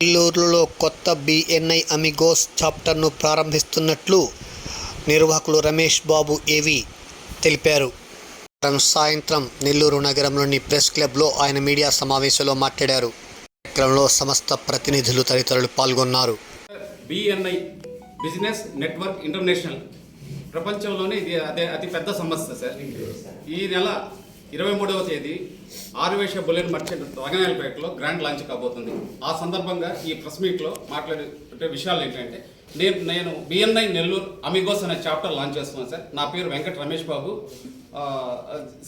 నెల్లూరులో కొత్త BNI Amigos చాప్టర్ను ప్రారంభిస్తున్నట్లు నిర్వాహకులు రమేష్ బాబు ఏవి తెలిపారు. సాయంత్రం నెల్లూరు నగరంలోని ప్రెస్ క్లబ్లో ఆయన మీడియా సమావేశంలో మాట్లాడారు. కార్యక్రమంలో సంస్థ ప్రతినిధులు తదితరులు పాల్గొన్నారు. బిఎన్ఐ బిజినెస్ నెట్వర్క్ ఇంటర్నేషనల్ ప్రపంచంలోనే ఇది అతి పెద్ద సంస్థ సార్. ఈ నెల 23వ తేదీ ఆరువేష బుల్లెన్ మర్చెంట్ రంగనాయలపేటలో గ్రాండ్ లాంచ్ కాబోతుంది. ఆ సందర్భంగా ఈ ప్రెస్ మీట్లో మాట్లాడే విషయాలు ఏంటంటే నేను బిఎన్ఐ నెల్లూరు అమిగోస్ అనే చాప్టర్ లాంచ్ చేస్తున్నాను సార్. నా పేరు Venkata Ramesh Babu,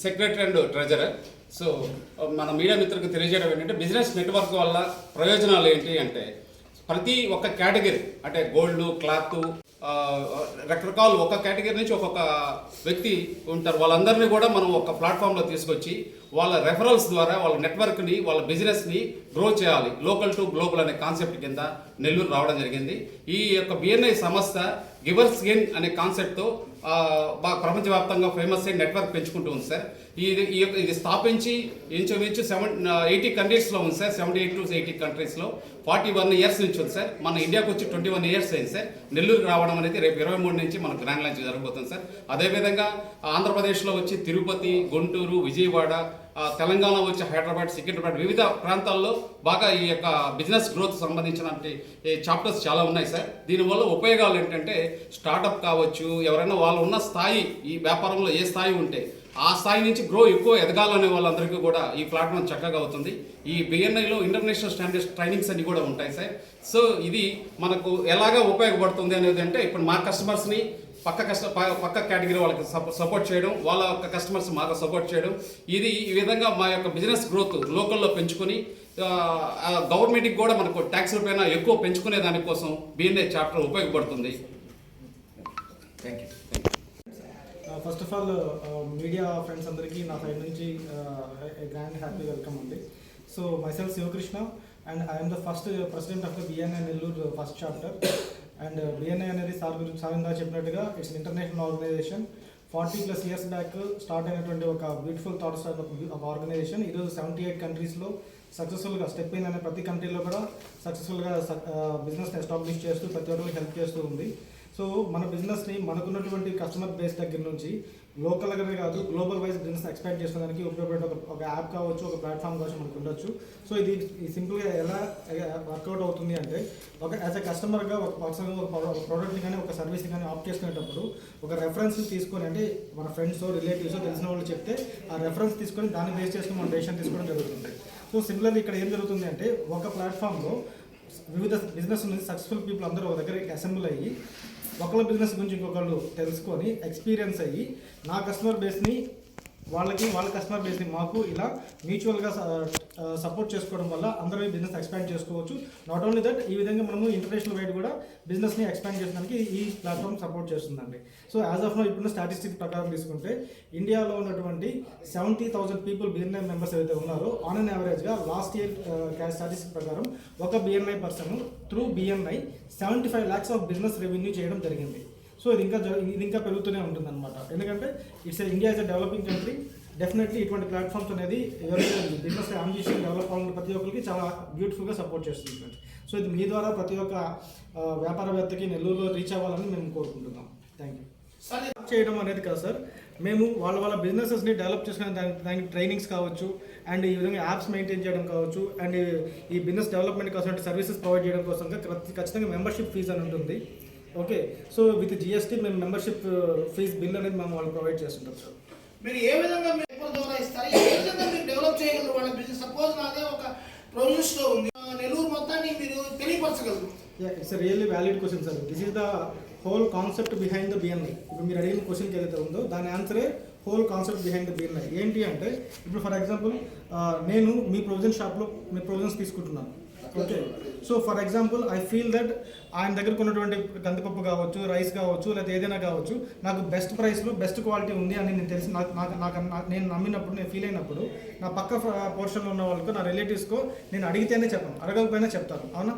secretary and treasurer. So మన మీడియా మిత్రులకు తెలియజేయడం ఏంటంటే బిజినెస్ నెట్వర్క్ వల్ల ప్రయోజనాలు ఏంటి అంటే ప్రతి ఒక్క కేటగిరీ అంటే గోల్డ్, క్లాత్, రకరకాలు ఒక కేటగిరీ నుంచి ఒక్కొక్క వ్యక్తి ఉంటారు. వాళ్ళందరినీ కూడా మనం ఒక ప్లాట్ఫామ్లో తీసుకొచ్చి వాళ్ళ రెఫరల్స్ ద్వారా వాళ్ళ నెట్వర్క్ని, వాళ్ళ బిజినెస్ని గ్రో చేయాలి. లోకల్ టు గ్లోబల్ అనే కాన్సెప్ట్ కింద నెల్లూరు రావడం జరిగింది. ఈ యొక్క బిఎన్ఐ సంస్థ గివర్స్ గెయిన్ అనే కాన్సెప్ట్తో బాగా ప్రపంచవ్యాప్తంగా ఫేమస్ అయిన నెట్వర్క్ పెంచుకుంటూ ఉంది సార్. ఇది స్థాపించి ఇంచుమించు 80 కంట్రీస్లో ఉంది సార్. 78 to 80 కంట్రీస్లో 41 ఇయర్స్ నుంచి ఉంది సార్. మన ఇండియాకి వచ్చి 21 ఇయర్స్ అయింది సార్. నెల్లూరు రావడం అనేది రేపు 23 నుంచి మన గ్రాండ్ లాంచ్ జరగబోతుంది సార్. అదేవిధంగా ఆంధ్రప్రదేశ్లో వచ్చి తిరుపతి, గుంటూరు, విజయవాడ, తెలంగాణ వచ్చి హైదరాబాద్, సికింద్రాబాద్ వివిధ ప్రాంతాల్లో బాగా ఈ యొక్క బిజినెస్ గ్రోత్ సంబంధించినటువంటి చాప్టర్స్ చాలా ఉన్నాయి సార్. దీనివల్ల ఉపయోగాలు ఏంటంటే స్టార్టప్ కావచ్చు, ఎవరైనా వాళ్ళు ఉన్న స్థాయి, ఈ వ్యాపారంలో ఏ స్థాయి ఉంటే ఆ స్థాయి నుంచి గ్రో ఎక్కువ ఎదగాలనే వాళ్ళందరికీ కూడా ఈ ప్లాట్ఫామ్ చక్కగా అవుతుంది. ఈ బిఎన్ఐలో ఇంటర్నేషనల్ స్టాండర్డ్స్ ట్రైనింగ్స్ అన్ని కూడా ఉంటాయి సార్. సో ఇది మనకు ఎలాగా ఉపయోగపడుతుంది అనేది అంటే ఇప్పుడు మా కస్టమర్స్ని పక్క కేటగిరీ వాళ్ళకి సపోర్ట్ చేయడం, వాళ్ళ యొక్క కస్టమర్స్ మాకు సపోర్ట్ చేయడం, ఈ విధంగా మా యొక్క బిజినెస్ గ్రోత్ లోకల్లో పెంచుకొని గవర్నమెంట్కి కూడా మనకు ట్యాక్స్ల పైన ఎక్కువ పెంచుకునే దానికోసం బిఎన్ఐ చాప్టర్ ఉపయోగపడుతుంది. Thank you. First of all media friends అందరికీ నా సైడ్ నుంచి గ్రాండ్ హ్యాపీ వెల్కమ్ అండి. So myself Shivakrishna and I'm the first president of the BNI Nellore first chapter. And BNI అనేది సార్ ఇందా చెప్పినట్టుగా it's international organisation. 40+ years back start అయినటువంటి ఒక beautiful thoughts ఒక ఆర్గనైజేషన్. ఈరోజు 78 కంట్రీస్లో సక్సెస్ఫుల్గా స్టెప్ ఇన్ అనే ప్రతి కంట్రీలో కూడా సక్సెస్ఫుల్గా బిజినెస్ని ఎస్టాబ్లిష్ చేస్తూ ప్రతి ఒక్కరికి హెల్ప్ చేస్తూ ఉంది. సో మన బిజినెస్ని మనకున్నటువంటి కస్టమర్ బేస్ దగ్గర నుంచి లోకల్గానే కాదు గ్లోబల్ వైజ్ బిజినెస్ ఎక్స్పాండ్ చేసుకోవడానికి ఉపయోగపడే ఒక యాప్ కావచ్చు, ఒక ప్లాట్ఫామ్ కావచ్చు మనకు ఉండొచ్చు. సో ఇది సింపుల్గా ఎలా వర్కౌట్ అవుతుంది అంటే యాజ్ ఎ కస్టమర్గా ఒక పర్సన్గా ఒక ప్రోడక్ట్ని కానీ ఒక సర్వీస్ని కానీ ఆప్ట్ చేసుకునేటప్పుడు ఒక రెఫరెన్స్ని తీసుకొని, అంటే మన ఫ్రెండ్స్, రిలేటివ్స్, తెలిసిన వాళ్ళు చెప్తే ఆ రెఫరెన్స్ తీసుకొని దాన్ని బేస్ చేసుకుని మనం డెసిషన్ తీసుకోవడం జరుగుతుంది. సో సిమిలర్లీ ఇక్కడ ఏం జరుగుతుంది అంటే ఒక ప్లాట్ఫామ్లో వివిధ బిజినెస్ నుంచి సక్సెస్ఫుల్ పీపుల్ అందరూ ఒక దగ్గరికి అసెంబ్ల్ అయ్యి ఒకళ్ళ బిజినెస్ గురించి ఇంకొకళ్ళు తెలుసుకొని ఎక్స్పీరియన్స్ అయ్యి నా కస్టమర్ బేస్ని వాళ్ళ కస్టమర్ బేస్ని మాకు ఇలా మ్యూచువల్గా సపోర్ట్ చేసుకోవడం వల్ల అందరూ బిజినెస్ ఎక్స్పాండ్ చేసుకోవచ్చు. నాట్ ఓన్లీ దట్, ఈ విధంగా మనము ఇంటర్నేషనల్ వైడ్ కూడా బిజినెస్ని ఎక్స్పాండ్ చేయడానికి ఈ ప్లాట్ఫామ్ సపోర్ట్ చేస్తుందండి. సో యాజ్ ఆఫ్ నో ఇప్పుడున్న స్టాటిస్టిక్స్ ప్రకారం తీసుకుంటే ఇండియాలో ఉన్నటువంటి 70,000 పీపుల్ బిఎన్ఐ మెంబర్స్ ఏవైతే ఉన్నారో ఆన్ అన్ యావరేజ్గా లాస్ట్ ఇయర్ స్టాటిస్టిక్స్ ప్రకారం ఒక BNI person through BNI 75 lakhs of business revenue చేయడం జరిగింది. సో ఇది ఇంకా పెరుగుతూనే ఉంటుంది అనమాట. ఎందుకంటే India is a developing country. Definitely ఇటువంటి ప్లాట్ఫామ్స్ అనేది ఎవరైతే బిజినెస్ అంబిషన్ డెవలప్ అవ్వాలని ప్రతి ఒక్కరికి చాలా బ్యూటిఫుల్గా సపోర్ట్ చేస్తుంది. సో ఇది మీ ద్వారా ప్రతి ఒక్క వ్యాపారవేత్తకి నెల్లూరులో రీచ్ అవ్వాలని మేము కోరుకుంటున్నాం. Thank you. చేయడం అనేది కాదు సార్, మేము వాళ్ళ బిజినెసెస్ని డెవలప్ చేసుకునే దానికి ట్రైనింగ్స్ కావచ్చు, అండ్ ఈ విధంగా యాప్స్ మెయింటైన్ చేయడం కావచ్చు, అండ్ ఈ బిజినెస్ డెవలప్మెంట్ కోసం సర్వీసెస్ ప్రొవైడ్ చేయడం కోసం ఖచ్చితంగా మెంబర్షిప్ ఫీజు అని ఉంటుంది. ఓకే, సో విత్ జిఎస్టీ మేము మెంబర్షిప్ ఫీజ్ బిల్ అనేది మేము వాళ్ళు ప్రొవైడ్ చేస్తుంటాం సార్. మీరు ఏ విధంగా ద్వారా ఇస్తారు, ఏ విధంగా మీరు డెవలప్ చేయగలరు వాళ్ళ బిజినెస్? సపోజ్ నాదే ఒక ప్రొడ్యూస్లో ఉంది, నెల్లూరు మొత్తాన్ని మీరు తెలియపరచగలరు. It's really valid question sir. This is the whole concept behind the BNI. ఇప్పుడు మీరు అడిగిన క్వశ్చన్కి ఏదైతే ఉందో దాని ఆన్సరే whole concept behind the BNI. ఏంటి అంటే ఇప్పుడు ఫర్ ఎగ్జాంపుల్ నేను మీ ప్రొవిజన్ షాప్లో మీ ప్రొవిజన్స్ తీసుకుంటున్నాను. Okay, so for example I feel that ఆయన దగ్గరకు ఉన్నటువంటి కందిపప్పు కావచ్చు, రైస్ కావచ్చు, లేదా ఏదైనా కావచ్చు నాకు బెస్ట్ ప్రైస్లో బెస్ట్ క్వాలిటీ ఉంది అని నేను తెలిసి నేను నమ్మినప్పుడు, నేను ఫీల్ అయినప్పుడు నా పక్క పోర్షన్లో ఉన్న వాళ్ళకు, నా రిలేటివ్స్కో నేను అడిగితేనే చెప్పను, అడగకపోయినా చెప్తాను. అవునా?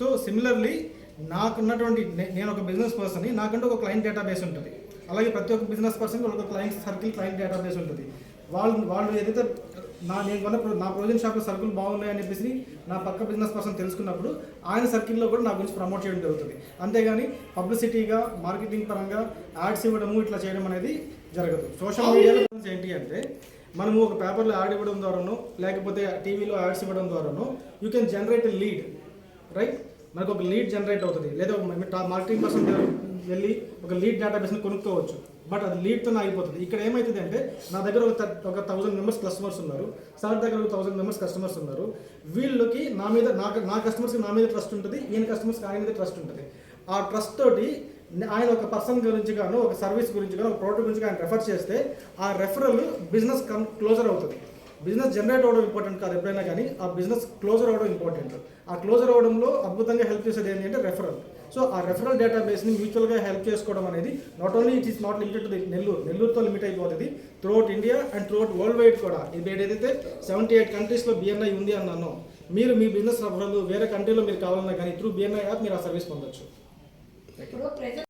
సో సిమిలర్లీ నాకున్నటువంటి నేను ఒక బిజినెస్ పర్సన్ని, నాకంటూ ఒక క్లయింట్ డేటాబేస్ ఉంటుంది. అలాగే ప్రతి ఒక్క బిజినెస్ పర్సన్కి ఒక క్లయింట్ సర్కిల్, క్లయింట్ డేటాబేస్ ఉంటుంది. వాళ్ళు ఏదైతే నా ప్రొవిజన్ షాప్లో సరుకులు బాగున్నాయని చెప్పేసి నా పక్క బిజినెస్ పర్సన్ తెలుసుకున్నప్పుడు ఆయన సర్కిల్లో కూడా నా గురించి ప్రమోట్ చేయడం జరుగుతుంది. అంతేగాని పబ్లిసిటీగా మార్కెటింగ్ పరంగా యాడ్స్ ఇవ్వడము ఇట్లా చేయడం అనేది జరగదు. సోషల్ మీడియాలో ఏంటి అంటే మనము ఒక పేపర్లో యాడ్ ఇవ్వడం ద్వారానో లేకపోతే టీవీలో యాడ్స్ ఇవ్వడం ద్వారానో you can generate a lead, right? మనకు ఒక లీడ్ జనరేట్ అవుతుంది, లేదా మార్కెటింగ్ పర్సన్ వెళ్ళి ఒక లీడ్ డేటాబేస్ని కొనుక్కోవచ్చు. బట్ అది లీడ్తో ఆగిపోతుంది. ఇక్కడ ఏమవుతుంది అంటే నా దగ్గర ఒక 1000 మెంబర్స్ కస్టమర్స్ ఉన్నారు, సార్ దగ్గర ఒక 1000 మెంబర్స్ కస్టమర్స్ ఉన్నారు. వీళ్ళకి నా కస్టమర్స్కి నా మీద ట్రస్ట్ ఉంటుంది, ఈయన కస్టమర్స్కి ఆయన మీద ట్రస్ట్ ఉంటుంది. ఆ ట్రస్ట్ తోటి ఆయన ఒక పర్సన్ గురించి గాను ఒక సర్వీస్ గురించి గాను ఒక ప్రోడక్ట్ గురించి ఆయన రెఫర్ చేస్తే ఆ రెఫరల్ బిజినెస్ క్లోజర్ అవుతుంది. బిజినెస్ జనరేట్ అవ్వడం ఇంపార్టెంట్ కాదు ఎప్పుడైనా, కానీ ఆ బిజినెస్ క్లోజర్ అవ్వడం ఇంపార్టెంట్. ఆ క్లోజర్ అవ్వడంలో అద్భుతంగా హెల్ప్ చేసేది ఏంటి అంటే రెఫరల్. సో ఆ రెఫరల్ డేటాబేస్ని మ్యూచువల్గా హెల్ప్ చేసుకోవడం అనేది not only it is not limited to నెల్లూరుతో లిమిట్ అయిపోతుంది, throughout India and throughout world wide కూడా. ఇది ఏదైతే 78 కంట్రీస్లో BNI ఉంది అన్నానో, మీరు మీ బిజినెస్ రెఫరల్ వేరే కంట్రీలో మీరు కావాలన్నా కానీ త్రూ BNI యాప్ మీరు ఆ సర్వీస్ పొందొచ్చు.